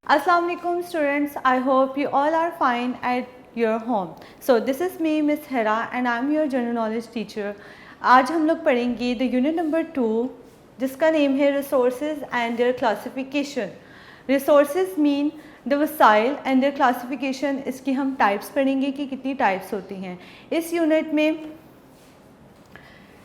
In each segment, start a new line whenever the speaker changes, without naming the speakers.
Assalamu alaikum students, I hope you all are fine at your home. So this is me Miss Hera and I am your general knowledge teacher. आज हम लोग पढ़ेंगे the unit number 2 जिसका name है resources and their classification. Resources mean the वसाइल and their classification. इसकी हम types पढ़ेंगे कि कितनी टाइप्स होती हैं. इस यूनिट में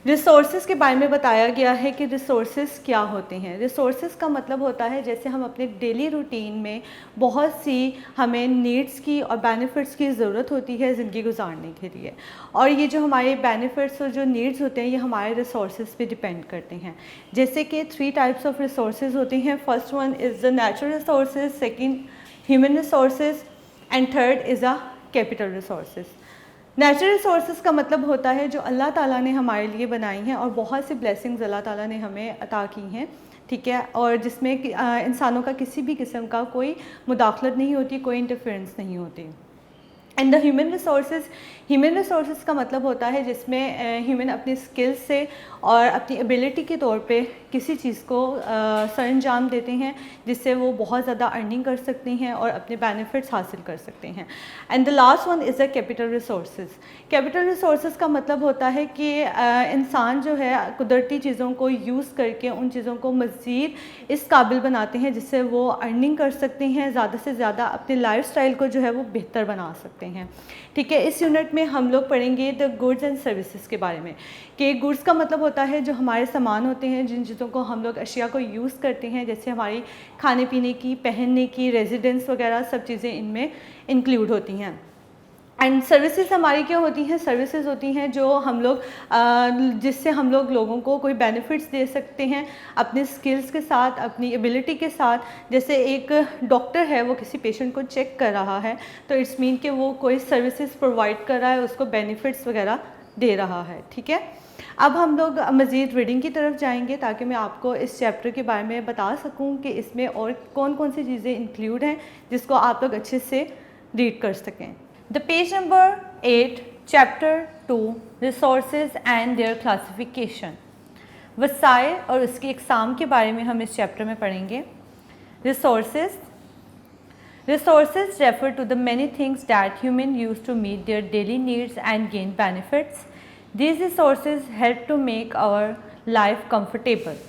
रिसोर्सेज के बारे में बताया गया है कि रिसोर्सेज क्या होते हैं. रिसोर्सेज का मतलब होता है जैसे हम अपने डेली रूटीन में बहुत सी हमें नीड्स की और बेनिफिट्स की ज़रूरत होती है ज़िंदगी गुजारने के लिए, और ये जो हमारे बेनिफिट्स और जो नीड्स होते हैं ये हमारे रिसोर्सेज पे डिपेंड करते हैं. जैसे कि 3 टाइप्स ऑफ रिसोर्सेज होते हैं. First one is the natural resources, second human resources and third is a capital resources. Natural resources का मतलब होता है जो अल्लाह ताला ने हमारे लिए बनाई हैं और बहुत सी ब्लेसिंग्स अल्लाह ताला ने हमें अता की हैं, ठीक है, और जिसमें इंसानों का किसी भी किस्म का कोई मुदाखलत नहीं होती, कोई इंटरफेरेंस नहीं होती. एंड द ह्यूमन रिसोर्सेज का मतलब होता है जिसमें ह्यूमन अपनी स्किल्स से और अपनी एबिलिटी के तौर पे किसी चीज़ को सरअंजाम देते हैं जिससे वो बहुत ज़्यादा अर्निंग कर सकते हैं और अपने बेनिफिट्स हासिल कर सकते हैं. And the last one is the capital resources. Capital resources का मतलब होता है कि इंसान जो है कुदरती चीज़ों को यूज़ करके उन चीज़ों को मज़ीद इस काबिल बनाते हैं जिससे वो अर्निंग कर सकते हैं, ज़्यादा से ज़्यादा अपने लाइफ स्टाइल को जो है वो बेहतर बना सकते हैं. ठीक है, इस यूनिट में हम लोग पढ़ेंगे द गुड्स एंड सर्विसेज के बारे में. कि गुड्स का मतलब होता है जो हमारे सामान होते हैं, जिन चीज़ों को हम लोग अशिया को यूज़ करते हैं, जैसे हमारी खाने पीने की, पहनने की, रेजिडेंस वगैरह सब चीज़ें इनमें इंक्लूड होती हैं. एंड सर्विसेज हमारी क्या होती हैं? सर्विसेज होती हैं जो हम लोग जिससे हम लोग लोगों को कोई बेनिफिट्स दे सकते हैं अपने स्किल्स के साथ, अपनी एबिलिटी के साथ. जैसे एक डॉक्टर है, वो किसी पेशेंट को चेक कर रहा है तो इट्स मीन कि वो कोई सर्विसेज प्रोवाइड कर रहा है, उसको बेनिफिट्स वगैरह दे रहा है. ठीक है, अब हम लोग मज़ीद रीडिंग की तरफ जाएंगे ताकि मैं आपको इस चैप्टर के बारे में बता सकूं कि इसमें और कौन कौन सी चीज़ें इंक्लूड हैं जिसको आप लोग अच्छे से रीड कर सकें. The page number 8, chapter 2, resources and their classification. वसाइल और उसकी इकसाम के बारे में हम इस चैप्टर में पढ़ेंगे. Resources refer to the many things that humans use to meet their daily needs and gain benefits. These resources help to make our life comfortable.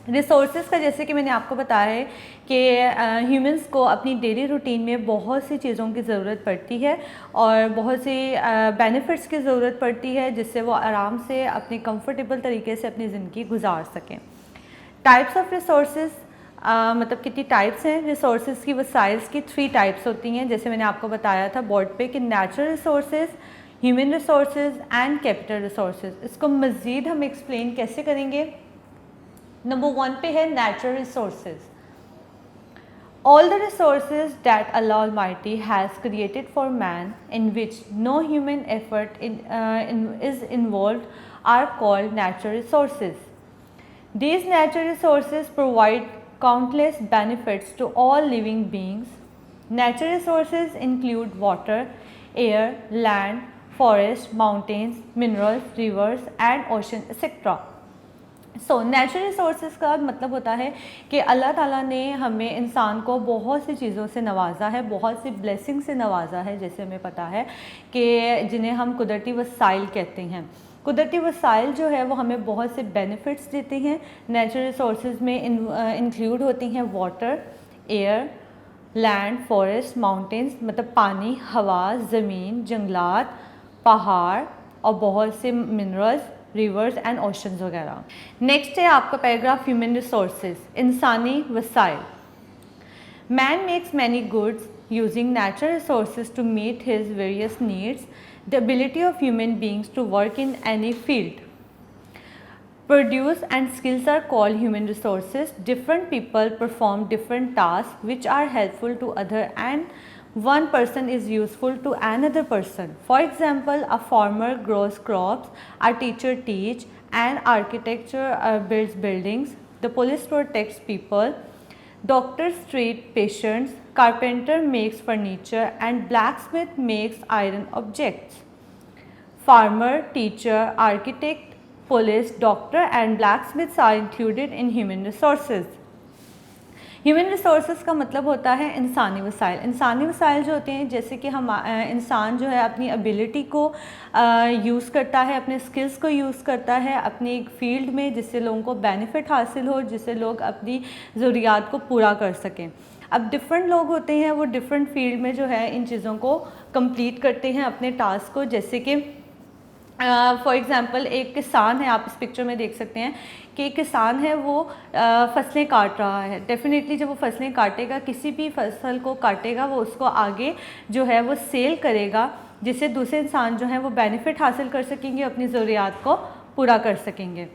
Resources का जैसे कि मैंने आपको बताया है कि ह्यूमंस को अपनी डेली रूटीन में बहुत सी चीज़ों की ज़रूरत पड़ती है और बहुत सी बेनिफिट्स की ज़रूरत पड़ती है जिससे वो आराम से अपनी कंफर्टेबल तरीके से अपनी ज़िंदगी गुजार सकें. टाइप्स ऑफ रिसोर्सेज मतलब कितनी टाइप्स हैं रिसोर्सेज की? वसाइल्स की 3 टाइप्स होती हैं जैसे मैंने आपको बताया था बोर्ड पे कि natural resources, human resources and capital resources. इसको मज़ीद हम एक्सप्लेन कैसे करेंगे? नंबर 1 पे है natural resources. All the resources that Allah Almighty has created for man, in which no human effort is involved, are called natural resources. These natural resources provide countless benefits to all living beings. Natural resources include water, air, land, forests, mountains, minerals, rivers, and ocean, etc. So natural resources का मतलब होता है कि अल्लाह ताला ने हमें इंसान को बहुत सी चीज़ों से नवाजा है, बहुत सी ब्लेसिंग से नवाजा है, जैसे हमें पता है कि जिन्हें हम कुदरती वसाइल कहते हैं. कुदरती वसाइल जो है वो हमें बहुत से बेनिफिट्स देते हैं. नेचुरल रिसोर्सेज में इंक्लूड होती हैं water, air, land, forest, mountains मतलब पानी, हवा, ज़मीन, जंगलात, पहाड़ और बहुत से मिनरल्स, रिवर्स एंड ओशंस वगैरह. नेक्स्ट है आपका पैराग्राफ ह्यूमन रिसोर्सेज, इंसानी वसाइल. Man makes many goods using natural resources to meet his various needs. The ability of human beings to work in any field, produce and skills are called human resources. Different people perform different tasks which are helpful to other and one person is useful to another person. For example, a farmer grows crops, a teacher teaches, an architecture builds buildings, the police protects people, doctors treat patients, carpenter makes furniture and blacksmith makes iron objects. Farmer, teacher, architect, police, doctor and blacksmiths are included in human resources. Human resources का मतलब होता है इंसानी वसाइल। इंसानी वसाइल जो होते हैं, जैसे कि हम इंसान जो है अपनी एबिलिटी को यूज़ करता है, अपने स्किल्स को यूज़ करता है अपनी एक फील्ड में, जिससे लोगों को बेनिफिट हासिल हो, जिससे लोग अपनी ज़रूरियात को पूरा कर सकें। अब डिफरेंट लोग होते हैं, वो डिफरेंट फील्ड में जो है इन चीज़ों को कंप्लीट करते हैं अपने टास्क को। जैसे कि फॉर एग्ज़ाम्पल एक किसान है, आप इस पिक्चर में देख सकते हैं कि एक किसान है, वो फसलें काट रहा है। डेफिनेटली जब वो फसलें काटेगा, किसी भी फसल को काटेगा, वो उसको आगे जो है वो सेल करेगा, जिससे दूसरे इंसान जो हैं वो बेनिफिट हासिल कर सकेंगे, अपनी ज़रूरियात को पूरा कर सकेंगे।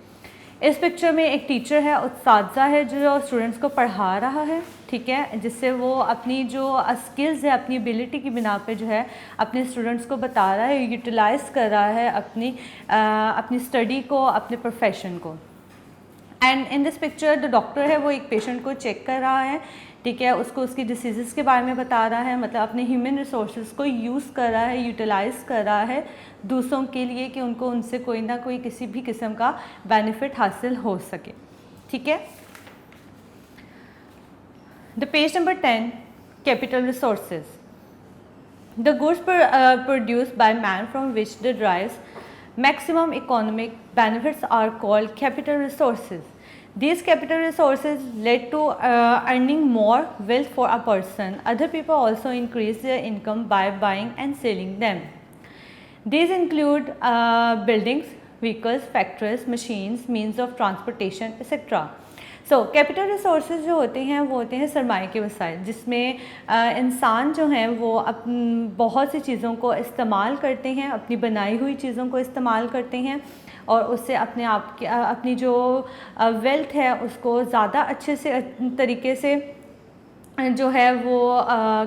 इस पिक्चर में एक टीचर है, उस्तादा है, जो स्टूडेंट्स को पढ़ा रहा है, ठीक है, जिससे वो अपनी जो स्किल्स है, अपनी एबिलिटी की बिना पे जो है अपने स्टूडेंट्स को बता रहा है, यूटिलाइज़ कर रहा है अपनी स्टडी को, अपने प्रोफेशन को। And in this picture the doctor है, वो एक पेशेंट को चेक कर रहा है, ठीक है, उसको उसकी डिसीज़ के बारे में बता रहा है, मतलब अपने ह्यूमन रिसोर्सेज को यूज़ कर रहा है, यूटिलाइज़ कर रहा है दूसरों के लिए, कि उनको उनसे कोई ना कोई किसी भी किस्म का बेनिफिट हासिल हो सके, ठीक है। The page number 10, capital resources. The goods produced by man from which the drives maximum economic benefits are called capital resources. These capital resources led to earning more wealth for a person. Other people also increase their income by buying and selling them. These include buildings, vehicles, factories, machines, means of transportation, etc. So capital resources जो होते हैं वो होते हैं सरमाए के वसाइल, जिसमें इंसान जो हैं वो बहुत सी चीज़ों को इस्तेमाल करते हैं, अपनी बनाई हुई चीज़ों को इस्तेमाल करते हैं और उससे अपने आप की अपनी जो वेल्थ है उसको ज़्यादा अच्छे से तरीके से जो है वो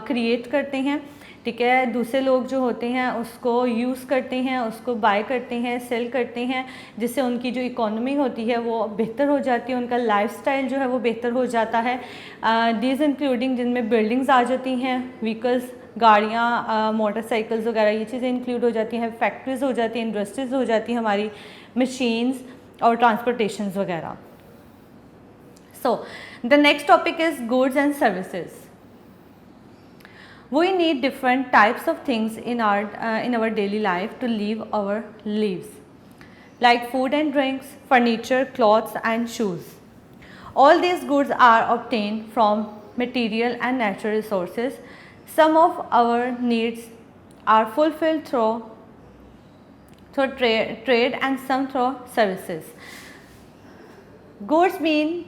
क्रिएट करते हैं, ठीक है। दूसरे लोग जो होते हैं उसको यूज़ करते हैं, उसको बाय करते हैं, सेल करते हैं, जिससे उनकी जो इकोनॉमी होती है वो बेहतर हो जाती है, उनका लाइफस्टाइल जो है वो बेहतर हो जाता है। दीज इंक्लूडिंग, जिनमें बिल्डिंग्स आ जाती हैं, व्हीकल्स, गाड़ियाँ, मोटरसाइकिल्स वगैरह, ये चीज़ें इंक्लूड हो जाती हैं, फैक्ट्रीज़ हो जाती हैं, इंडस्ट्रीज़ हो जाती हैं, हमारी मशीन्स और ट्रांसपोर्टेशंस वगैरह। So the next topic is goods and services. We need different types of things in our daily life to live our lives, like food and drinks, furniture, clothes and shoes. All these goods are obtained from material and natural resources. Some of our needs are fulfilled through trade and some through services. Goods mean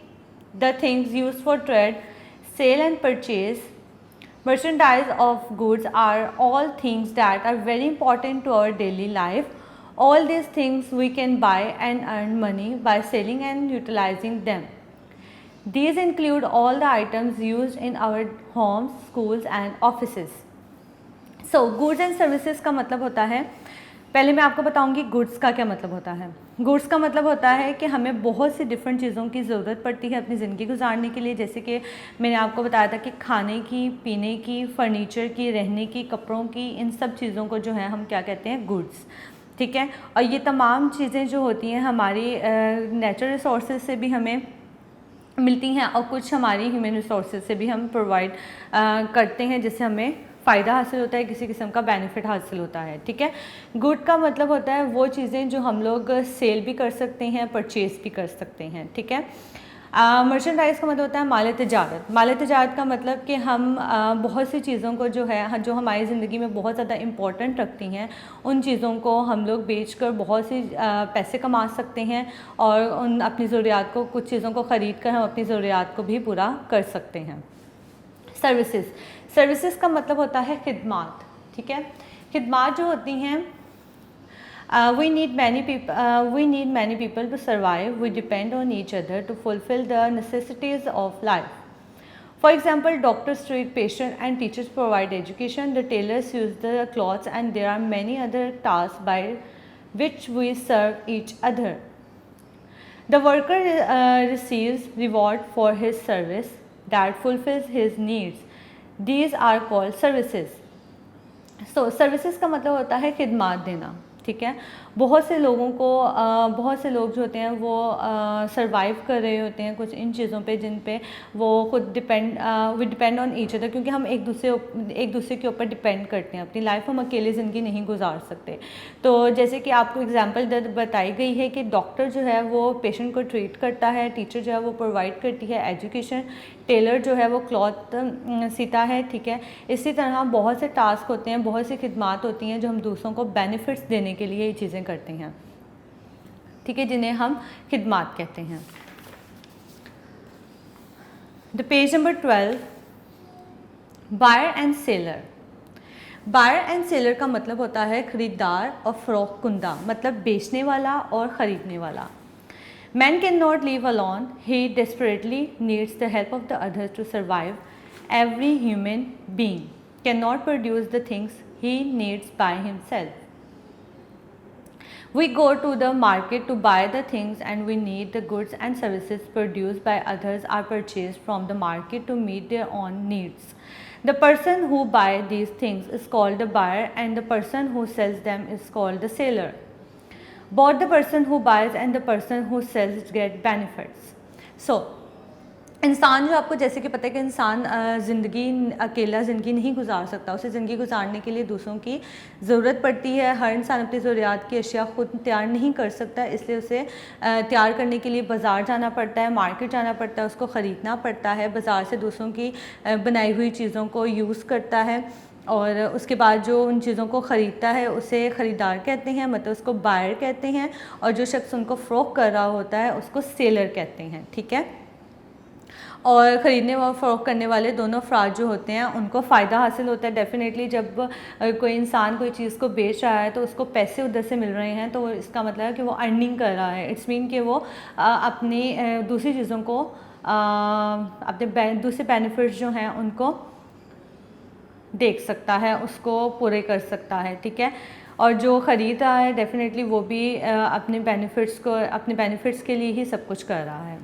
the things used for trade, sale and purchase. Merchandise of goods are all things that are very important to our daily life. All these things we can buy and earn money by selling and utilizing them. These include all the items used in our homes, schools and offices. So goods and services का मतलब होता है, पहले मैं आपको बताऊंगी goods का क्या मतलब होता है। गुड्स का मतलब होता है कि हमें बहुत सी डिफरेंट चीज़ों की ज़रूरत पड़ती है अपनी ज़िंदगी गुजारने के लिए, जैसे कि मैंने आपको बताया था कि खाने की, पीने की, फर्नीचर की, रहने की, कपड़ों की, इन सब चीज़ों को जो है हम क्या कहते हैं, गुड्स, ठीक है। और ये तमाम चीज़ें जो होती हैं हमारी नेचुरल रिसोर्सेज से भी हमें मिलती हैं और कुछ हमारी ह्यूमन रिसोर्सेज से भी हम प्रोवाइड करते हैं, जिससे हमें फ़ायदा हासिल होता है, किसी किस्म का बेनिफिट हासिल होता है, ठीक है। गुड का मतलब होता है वो चीज़ें जो हम लोग सेल भी कर सकते हैं, परचेज़ भी कर सकते हैं, ठीक है। मर्चेंडाइज़ का मतलब होता है माल तिजारत। माल तिजारत का मतलब कि हम बहुत सी चीज़ों को जो है, जो हमारी ज़िंदगी में बहुत ज़्यादा इम्पोर्टेंट रखती हैं, उन चीज़ों को हम लोग बेचकर बहुत सी पैसे कमा सकते हैं और उन अपनी ज़रूरियात को, कुछ चीज़ों को ख़रीद कर हम अपनी ज़रूरियात को भी पूरा कर सकते हैं। सर्विसेज, सर्विसेज का मतलब होता है खिदमात, ठीक है। खिदमात जो होती हैं, we need many people to survive. We depend on each other to fulfill the necessities of life. For example, doctors treat patients and teachers provide education. The tailors use the clothes, and there are many other tasks by which we serve each other. The worker receives reward for his service that fulfills his needs. These are called services. So services का मतलब होता है खिदमात देना, ठीक है। बहुत से लोग जो होते हैं वो सरवाइव कर रहे होते हैं कुछ इन चीज़ों पे जिन पे वो खुद डिपेंड ऑन ईच अदर, क्योंकि हम एक दूसरे के ऊपर डिपेंड करते हैं। अपनी लाइफ हम अकेले ज़िंदगी नहीं गुजार सकते। तो जैसे कि आपको एग्जांपल बताई गई है कि डॉक्टर जो है वो पेशेंट को ट्रीट करता है, टीचर जो है वो प्रोवाइड करती है एजुकेशन, टेलर जो है वो क्लॉथ सीता है, ठीक है। इसी तरह बहुत से टास्क होते हैं, बहुत सी खिदमात होती हैं जो हम दूसरों को बेनिफिट्स देने के लिए ये चीज़ें करते हैं, ठीक है, जिन्हें हम खिदमात कहते हैं। The page number 12, buyer and seller. Buyer and seller का मतलब होता है खरीदार और फ़रोख्त कुंदा, मतलब बेचने वाला और ख़रीदने वाला। Man cannot live alone. He desperately needs the help of the others to survive. Every human being cannot produce the things he needs by himself. We go to the market to buy the things and we need the goods and services produced by others are purchased from the market to meet their own needs. The person who buys these things is called the buyer and the person who sells them is called the seller. Both the person who buys and the person who sells get benefits. So, इंसान जो आपको जैसे कि पता है कि इंसान अकेला ज़िंदगी नहीं गुजार सकता, उसे ज़िंदगी गुजारने के लिए दूसरों की ज़रूरत पड़ती है। हर इंसान अपनी ज़रूरियात की अशिया ख़ुद तैयार नहीं कर सकता, इसलिए उसे तैयार करने के लिए बाज़ार जाना पड़ता है, मार्केट जाना पड़ता है, उसको ख़रीदना पड़ता है, बाज़ार से दूसरों की बनाई हुई चीज़ों को यूज़ करता है और उसके बाद जो उन चीज़ों को ख़रीदता है उसे ख़रीदार कहते हैं, मतलब उसको बायर कहते हैं, और जो शख्स उनको फ़रोख्त कर रहा होता है उसको सेलर कहते हैं, ठीक है। और ख़रीदने व फ़रोख्त करने वाले दोनों अफराद जो होते हैं उनको फ़ायदा हासिल होता है डेफ़िनेटली। जब कोई इंसान कोई चीज़ को बेच रहा है तो उसको पैसे उधर से मिल रहे हैं, तो इसका मतलब है कि वो अर्निंग कर रहा है। इट्स मीन कि वो अपनी दूसरी चीज़ों को अपने दूसरे बेनिफिट्स जो हैं उनको देख सकता है, उसको पूरे कर सकता है, ठीक है। और जो ख़रीद रहा है डेफ़िनेटली वो भी अपने बेनिफिट्स के लिए ही सब कुछ कर रहा है।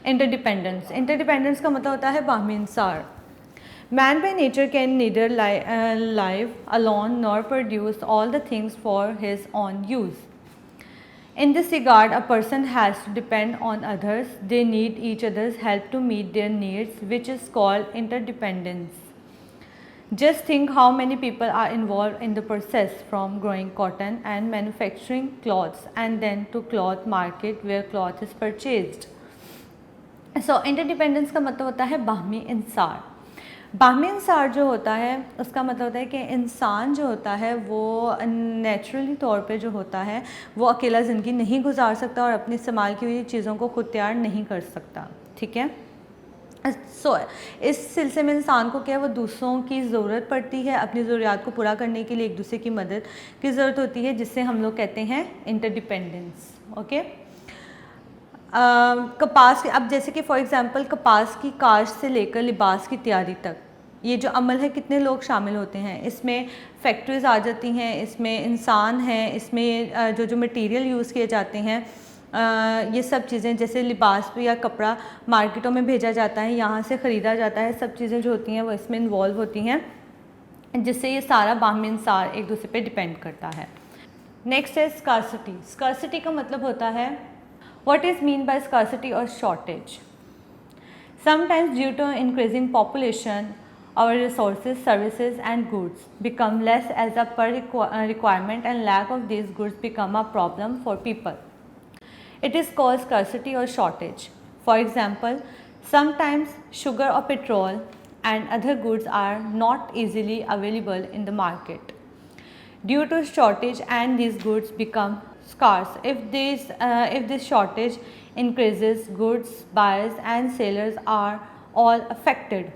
इंटरडिपेंडेंस का मतलब होता है बाहमी इंसार। Man by nature can neither live alone nor produce all the things for his own use. In this regard, a person has to depend on others. They need each other's help to meet their needs, which is called interdependence. Just think how many people are involved in the process, from growing cotton and manufacturing clothes and then to cloth market where cloth is purchased. So interdependence का मतलब होता है बाहमी इंसार। बाहमी इंसार जो होता है उसका मतलब होता है कि इंसान जो होता है वो नेचुरली तौर पे जो होता है वो अकेला ज़िंदगी नहीं गुजार सकता और अपनी इस्तेमाल की हुई चीज़ों को खुद तैयार नहीं कर सकता, ठीक है। इस सिलसिले में इंसान को क्या है, वो दूसरों की ज़रूरत पड़ती है, अपनी ज़रूरियात को पूरा करने के लिए एक दूसरे की मदद की ज़रूरत होती है, जिससे हम लोग कहते हैं इंटरडिपेंडेंस, ओके। कपास के, अब जैसे कि फॉर एग्ज़ाम्पल कपास की काश्त से लेकर लिबास की तैयारी तक ये जो अमल है कितने लोग शामिल होते हैं। इसमें फैक्ट्रीज़ आ जाती हैं, इसमें इंसान हैं, इसमें जो मटेरियल यूज़ किए जाते हैं, ये सब चीज़ें जैसे लिबास या कपड़ा मार्केटों में भेजा जाता है, यहाँ से ख़रीदा जाता है, सब चीज़ें जो होती हैं वो इसमें इन्वॉल्व होती हैं, जिससे ये सारा बाहमी इंसार एक दूसरे पे डिपेंड करता है। नेक्स्ट है स्कार्सिटी। स्कार्सिटी का मतलब होता है what is mean by scarcity or shortage. Sometimes due to increasing population, our resources, services and goods become less as a per requirement, and lack of these goods become a problem for people. It is called scarcity or shortage. For example, sometimes sugar or petrol and other goods are not easily available in the market. Due to shortage, and these goods become scarce. If this shortage increases, goods buyers and sellers are all affected.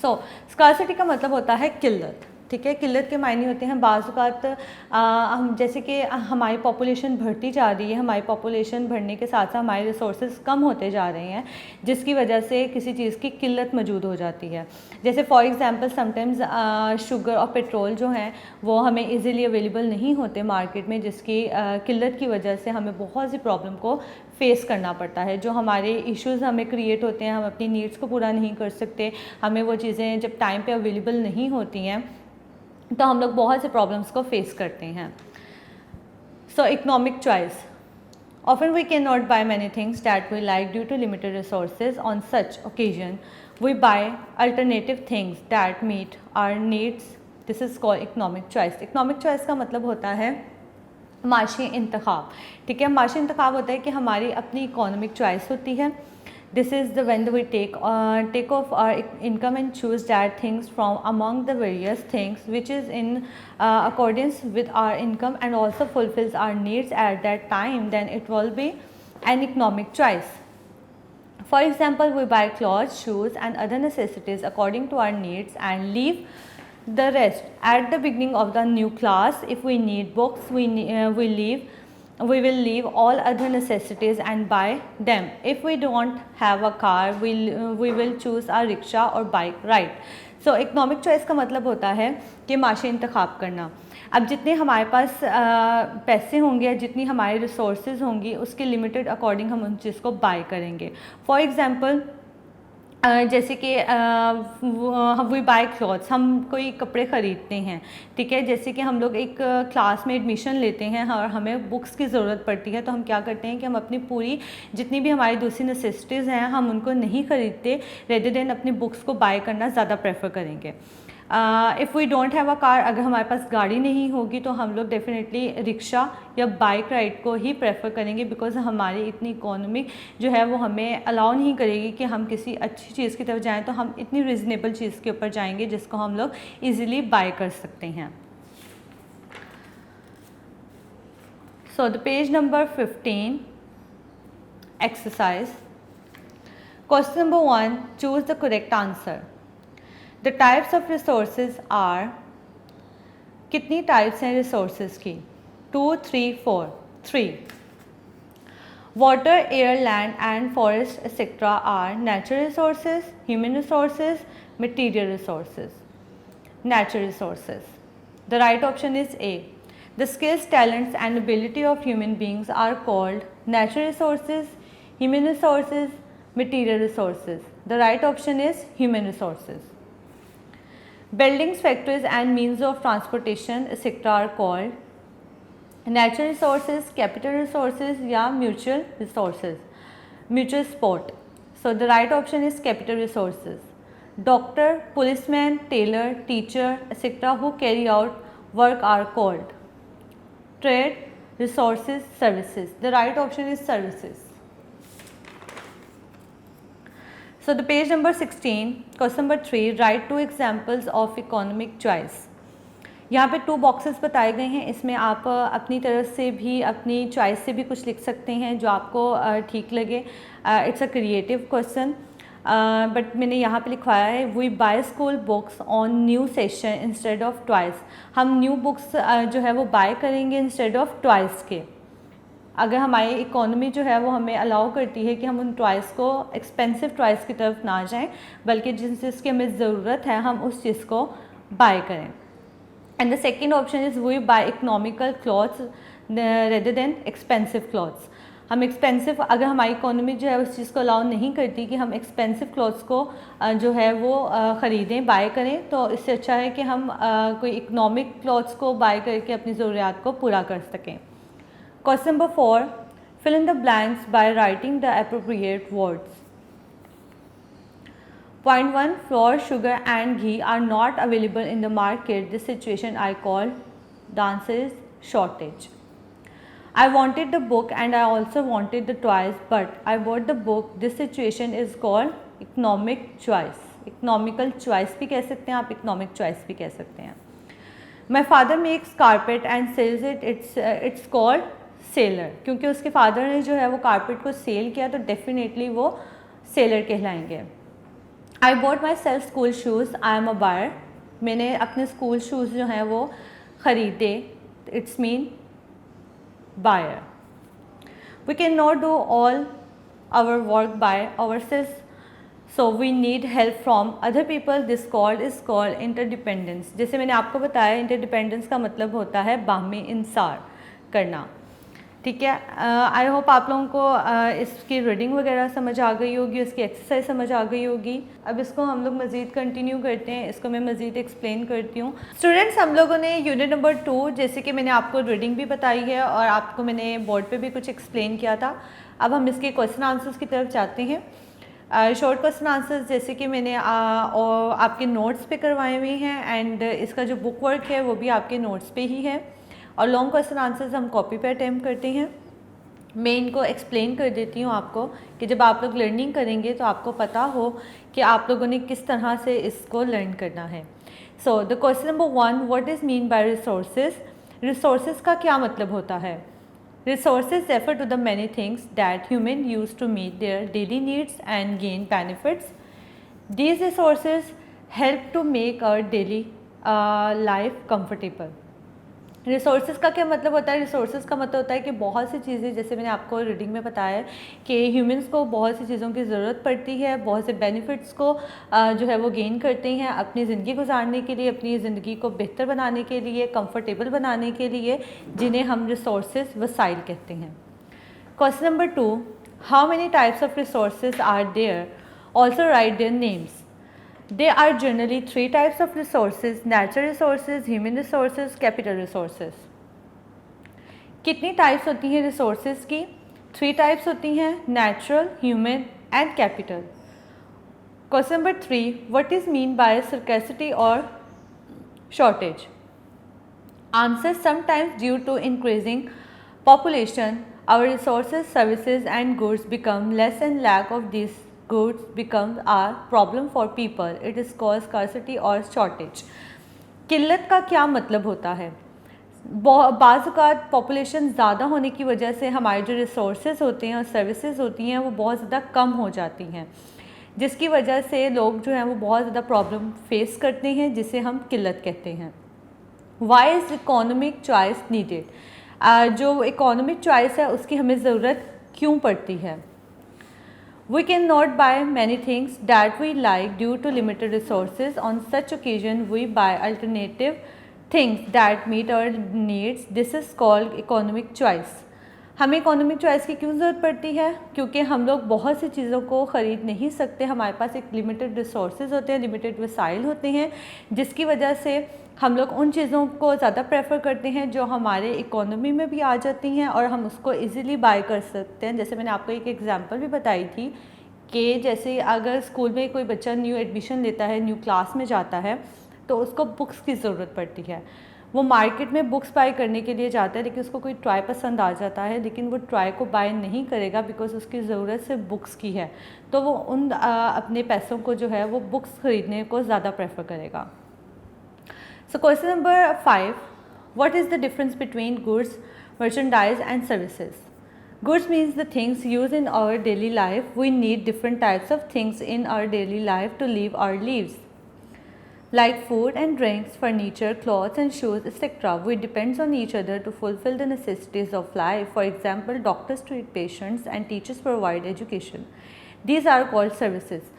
So scarcity का मतलब होता है किल्लत, ठीक है। किल्लत के मायने होते हैं बाज़-औक़ात हम जैसे कि हमारी पॉपुलेशन बढ़ती जा रही है, हमारी पॉपुलेशन बढ़ने के साथ साथ हमारे रिसोर्सेज कम होते जा रहे हैं, जिसकी वजह से किसी चीज़ की किल्लत मौजूद हो जाती है। जैसे फॉर एग्ज़ाम्पल समटाइम्स शुगर और पेट्रोल जो हैं वो हमें इजीली अवेलेबल नहीं होते मार्केट में, जिसकी किल्लत की वजह से हमें बहुत सी प्रॉब्लम को फेस करना पड़ता है। जो हमारे इश्यूज़ हमें क्रिएट होते हैं, हम अपनी नीड्स को पूरा नहीं कर सकते, हमें वो चीज़ें जब टाइम पे अवेलेबल नहीं होती हैं तो हम लोग बहुत से प्रॉब्लम्स को फेस करते हैं। सो economic choice, often we cannot buy many things that we like due to limited resources. On such occasion we buy alternative things that meet our needs. This is called economic choice. economic choice का मतलब होता है माशी इंतखाब, ठीक है। माशी इंतखाब होता है कि हमारी अपनी इकोनॉमिक चॉइस होती है। This is the when we take off our income and choose that things from among the various things which is in accordance with our income and also fulfills our needs at that time, then it will be an economic choice. For example, we buy clothes, shoes and other necessities according to our needs and leave the rest at the beginning of the new class. If we need books, we will leave all other necessities and buy them. If we don't have a car, we will choose a rickshaw or bike ride. So economic choice का मतलब होता है कि माशी इंतखाब करना। अब जितने हमारे पास पैसे होंगे या जितनी हमारी रिसोर्सेज होंगी उसके लिमिटेड अकॉर्डिंग हम उन चीज़ को बाय करेंगे। फॉर एग्ज़ाम्पल जैसे कि वी बाय क्लॉथ्स, हम कोई कपड़े ख़रीदते हैं, ठीक है। जैसे कि हम लोग एक क्लास में एडमिशन लेते हैं और हमें बुक्स की ज़रूरत पड़ती है, तो हम क्या करते हैं कि हम अपनी पूरी जितनी भी हमारी दूसरी नेसेसिटीज़ हैं हम उनको नहीं ख़रीदते, रेदर देन अपनी बुक्स को बाय करना ज़्यादा प्रेफर करेंगे। If we don't have a car, अगर हमारे पास गाड़ी नहीं होगी तो हम लोग डेफिनेटली रिक्शा या बाइक राइड को ही प्रेफर करेंगे, बिकॉज हमारी इतनी इकोनॉमिक जो है वो हमें अलाउ नहीं करेगी कि हम किसी अच्छी चीज़ की तरफ जाएं, तो हम इतनी रिजनेबल चीज़ के ऊपर जाएंगे जिसको हम लोग ईज़िली बाय कर सकते हैं। So the page number 15 exercise. Question number 1, choose the correct answer. The types of resources are, कितनी टाइप्स हैं रिसोर्सेज की? 2, 3, 4। 3। Water, air, land and forest etc. are natural resources, human resources, material resources. Natural resources. The right option is A. The skills, talents and ability of human beings are called natural resources, human resources, material resources. The right option is human resources. Buildings, factories and means of transportation etc. are called natural resources, capital resources या mutual resources, mutual support. So the right option is capital resources. Doctor, policeman, tailor, teacher etc. who carry out work are called trade, resources, services. The right option is services. So the page number 16, question number 3, write 2 examples of economic choice. यहाँ पे 2 boxes बताए गए हैं, इसमें आप अपनी तरफ से भी अपनी चॉइस से भी कुछ लिख सकते हैं जो आपको ठीक लगे। It's a creative question, but मैंने यहाँ पे लिखवाया है we buy school books on new session instead of twice. हम न्यू बुक्स जो है वो बाय करेंगे इंस्टेड ऑफ ट्वाइस के। अगर हमारी इकोनॉमी जो है वो हमें अलाउ करती है कि हम उन टॉयज़ को एक्सपेंसिव टॉयज़ की तरफ ना जाएं, बल्कि जिस चीज़ की हमें ज़रूरत है हम उस चीज़ को बाय करें। And the second option is we buy economical clothes rather than expensive clothes. हम एक्सपेंसिव, अगर हमारी इकोनॉमी जो है उस चीज़ को अलाउ नहीं करती कि हम एक्सपेंसिव क्लॉथ्स को जो है वो ख़रीदें, बाय करें, तो इससे अच्छा है कि हम कोई इकोनॉमिक क्लॉथ्स को बाय करके अपनी ज़रूरियात को पूरा कर सकें। Question number 4, fill in the blanks by writing the appropriate words. Point 1, flour, sugar and ghee are not available in the market. This situation I call, the answer is shortage. I wanted the book and I also wanted the toys, but I bought the book. This situation is called economic choice. Economical choice भी कह सकते हैं आप, economic choice भी कह सकते हैं। My father makes carpet and sells it. It's called seller, क्योंकि उसके फादर ने जो है वो कारपेट को सेल किया तो डेफिनेटली वो सेलर कहलाएंगे। I bought my self school shoes, I am a buyer. मैंने अपने स्कूल शूज़ जो हैं वो ख़रीदे, it's mean buyer. We can not do all our work by our self, so we need help from other people. This called is called interdependence. जैसे मैंने आपको बताया, इंटरडिपेंडेंस का मतलब होता है बाहमी इंसार करना। ठीक है, आई होप आप लोगों को इसकी रीडिंग वगैरह समझ आ गई होगी, उसकी एक्सरसाइज समझ आ गई होगी। अब इसको हम लोग मज़ीद कंटिन्यू करते हैं, इसको मैं मज़ीद एक्सप्लेन करती हूँ। स्टूडेंट्स, हम लोगों ने यूनिट नंबर 2, जैसे कि मैंने आपको रीडिंग भी बताई है और आपको मैंने बोर्ड पे भी कुछ एक्सप्लेन किया था। अब हम इसके क्वेश्चन आंसर्स की तरफ जाते हैं। शॉर्ट क्वेश्चन आंसर्स जैसे कि मैंने और आपके नोट्स पे करवाए हुए हैं, एंड इसका जो बुक वर्क है वो भी आपके नोट्स पे ही है, और लॉन्ग क्वेश्चन आंसर्स हम कॉपी पे अटैम्प्ट करते हैं। मैं इनको एक्सप्लेन कर देती हूँ आपको कि जब आप लोग लर्निंग करेंगे तो आपको पता हो कि आप लोगों ने किस तरह से इसको लर्न करना है। So the question number 1, what is mean by resources. Resources का क्या मतलब होता है? Resources refer to the many things that human use to meet their daily needs and gain benefits. These resources help to make our daily life comfortable. Resources का क्या मतलब होता है? रिसोर्सेज का मतलब होता है कि बहुत सी चीज़ें, जैसे मैंने आपको रीडिंग में बताया है कि ह्यूमंस को बहुत सी चीज़ों की ज़रूरत पड़ती है, बहुत से बेनिफिट्स को जो है वो गेन करते हैं अपनी ज़िंदगी गुजारने के लिए, अपनी ज़िंदगी को बेहतर बनाने के लिए, कंफर्टेबल बनाने के लिए, जिन्हें हम रिसोर्सेज वसाइल कहते हैं। Question number 2, how many types of resources are there, also write their names. There are generally 3 types of resources: natural resources, human resources, capital resources. कितनी टाइप्स होती हैं रिसोर्सेज की? 3 टाइप्स होती हैं: natural, human and capital. Question number 3, what is mean by scarcity और shortage. Answer, sometimes due to increasing population our resources, services and goods become less and lack of these goods becomes a problem for people. It is called scarcity or shortage. किल्लत का क्या मतलब होता है? बाज़ औक़ात population ज़्यादा होने की वजह से हमारे जो रिसोर्सेज होते हैं और सर्विसेज होती हैं वो बहुत ज़्यादा कम हो जाती हैं, जिसकी वजह से लोग जो हैं वो बहुत ज़्यादा प्रॉब्लम फेस करते हैं, जिसे हम किल्लत कहते हैं। Why is economic choice needed. जो इकोनॉमिक चॉइस है उसकी हमें ज़रूरत क्यों पड़ती है? We cannot buy many things that we like due to limited resources. On such occasion, we buy alternative things that meet our needs. This is called economic choice. हमें economic choice की क्यों ज़रूरत पड़ती है? क्योंकि हम लोग बहुत सी चीज़ों को ख़रीद नहीं सकते, हमारे पास एक लिमिटेड रिसोर्सेज होते हैं, लिमिटेड वसाइल होते हैं, जिसकी वजह से हम लोग उन चीज़ों को ज़्यादा प्रेफर करते हैं जो हमारे इकोनॉमी में भी आ जाती हैं और हम उसको इजीली बाय कर सकते हैं। जैसे मैंने आपको एक एग्जांपल भी बताई थी कि जैसे अगर स्कूल में कोई बच्चा न्यू एडमिशन लेता है, न्यू क्लास में जाता है, तो उसको बुक्स की ज़रूरत पड़ती है। वो मार्केट में बुक्स बाय करने के लिए जाता है, लेकिन उसको कोई टॉय पसंद आ जाता है, लेकिन वो टॉय को बाय नहीं करेगा बिकॉज उसकी ज़रूरत सिर्फ बुक्स की है, तो वो उन अपने पैसों को जो है वो बुक्स ख़रीदने को ज़्यादा प्रेफर करेगा। So question number 5, what is the difference between goods, merchandise and services? Goods means the things used in our daily life. We need different types of things in our daily life to live our lives, like food and drinks, furniture, clothes and shoes, etc. We depend on each other to fulfill the necessities of life. For example, doctors treat patients and teachers provide education. These are called services.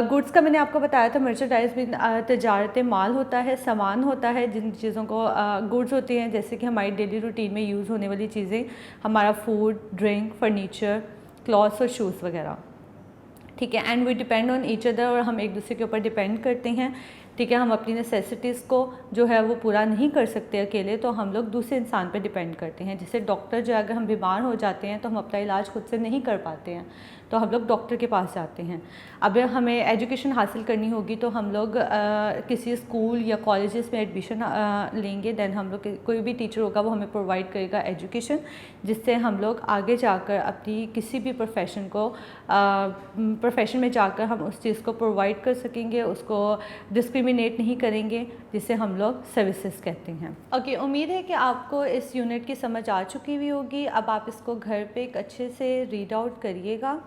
Goods का मैंने आपको बताया था, merchandise भी तजारत माल होता है, सामान होता है, जिन चीज़ों को गुड्स होती हैं, जैसे कि हमारी डेली रूटीन में यूज़ होने वाली चीज़ें, हमारा फूड, ड्रिंक, फर्नीचर, क्लॉथ्स और शूज़ वगैरह। ठीक है, and we depend on each other, और हम एक दूसरे के ऊपर डिपेंड करते हैं। ठीक है, हम अपनी नेसेसिटीज़ को जो है वो पूरा नहीं कर सकते अकेले, तो हम लोग दूसरे इंसान पे डिपेंड करते हैं। जैसे डॉक्टर जो, अगर हम बीमार हो जाते हैं तो हम अपना इलाज खुद से नहीं कर पाते हैं, तो हम लोग डॉक्टर के पास जाते हैं। अब हमें एजुकेशन हासिल करनी होगी तो हम लोग किसी स्कूल या कॉलेजेस में एडमिशन लेंगे, दैन हम लोग कोई भी टीचर होगा वो हमें प्रोवाइड करेगा एजुकेशन, जिससे हम लोग आगे जाकर अपनी किसी भी प्रोफेशन में जाकर हम उस चीज़ को प्रोवाइड कर सकेंगे, उसको डिस्क्रिमिनेट नहीं करेंगे, जिसे हम लोग सर्विसेज कहते हैं। ओके, उम्मीद है कि आपको इस यूनिट की समझ आ चुकी हुई होगी। अब आप इसको घर पे एक अच्छे से रीड आउट करिएगा।